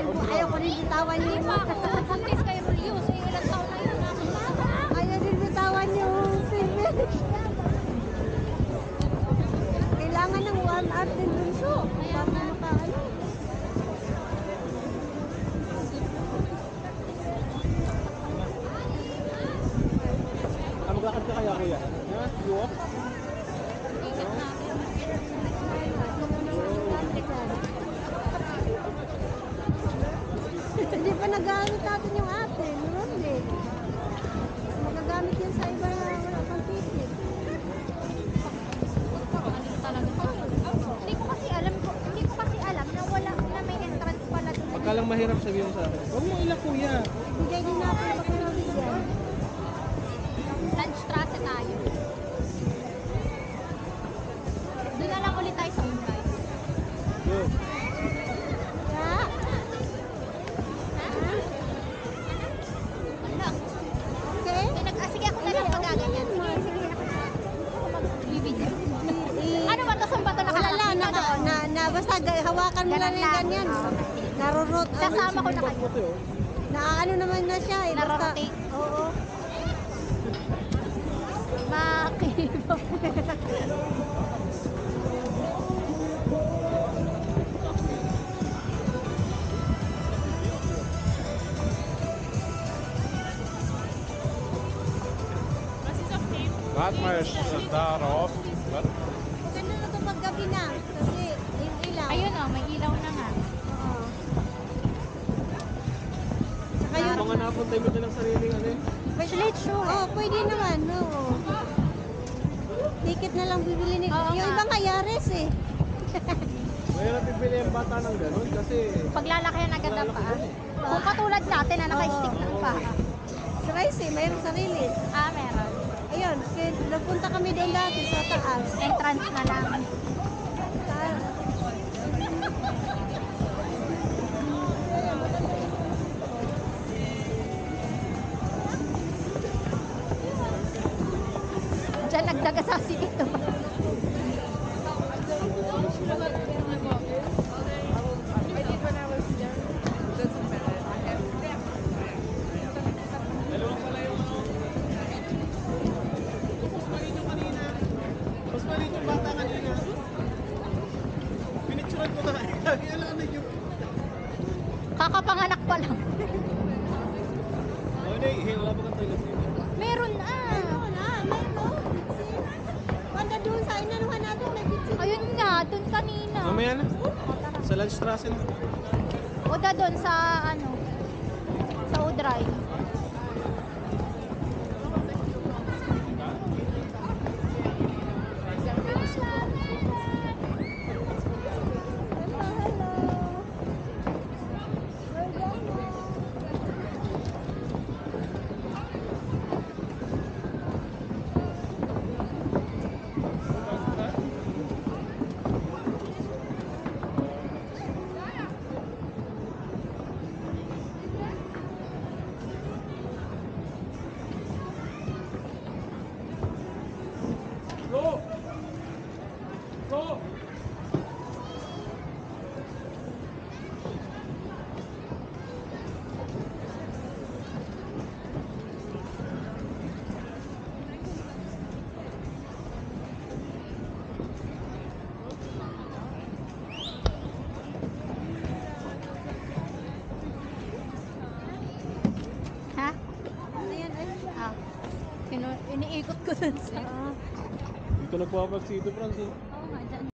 Ayaw ko rin bitawan niyo. Buntis kayo Rio. So, ilang taon na yun namin. Ayaw rin bitawan niyo. Kailangan ng warm up din dun so. Para makaano. Maglakad ka kaya kuya? Ha? You walk? Ingat namin. Hindi pa nagamit natin yung ate. Meron din. Magagamit yan sa iba na wala pang ticket. Ano talaga? Hindi ko kasi alam na wala na may entrance pala doon. Pagka lang mahirap sabihin mo sa akin. Huwag mo ila kuya. Bigay din natin pag nabigyan. Lunch trase tayo. Doon na lang ulit tayo sa Umbay. Go. Ya. Wala. Okay? Sige ako na lang magaganyan. Sige ako na. Bibidyo. Ano ba to? Saan ba to Wala nakakita lang. doon? Basta hawakan mo lang yung ganyan. Narurot. Kasama ko na Bag mo kayo. to oh. Ano naman na siya. Eh. Basta, Narorotate. oo. Makibap. Laat daarop. Maganda na ito paggabi na. Kasi yung ilaw. Ayun oh, may ilaw na nga. Oo. Saka Yung yun. mga napuntay mo din ng sariling ano eh. Slate show. Oo, pwede naman. Oo. Ticket na lang bibili ni. Oo Yung nga. ibang kayares eh. Mahirap bibili ang bata ng ganun kasi Paglalakihan agad ang paa. Kung katulad natin na naka-stick ng paa. Sa rice eh, mayroong sarili. Ah, meron. Ayun, nagpunta kami doon dati sa taas. Entrance na lang. Diyan nagdagasasi dito. dalawang pala yung ano. Mas maliit yung kanina. Mas maliit yung bata kanina. Pinicturean ko na. Kailangan na yung... Kakapanganak pa lang. Oh, hindi. Wala ba kang toilet dito? Meron Meron Wanda doon sa inanuhan natin na bitsin. Ayun nga, dun kanina. Mamaya na. Sa lunch trasin. O da dun sa ano, sa Udray. Go! Go! Ha? Ano yan eh? Ah. Iniikot ko dun sa... Oo. Dito nagpapagsito, Francis. Oo nga, dyan.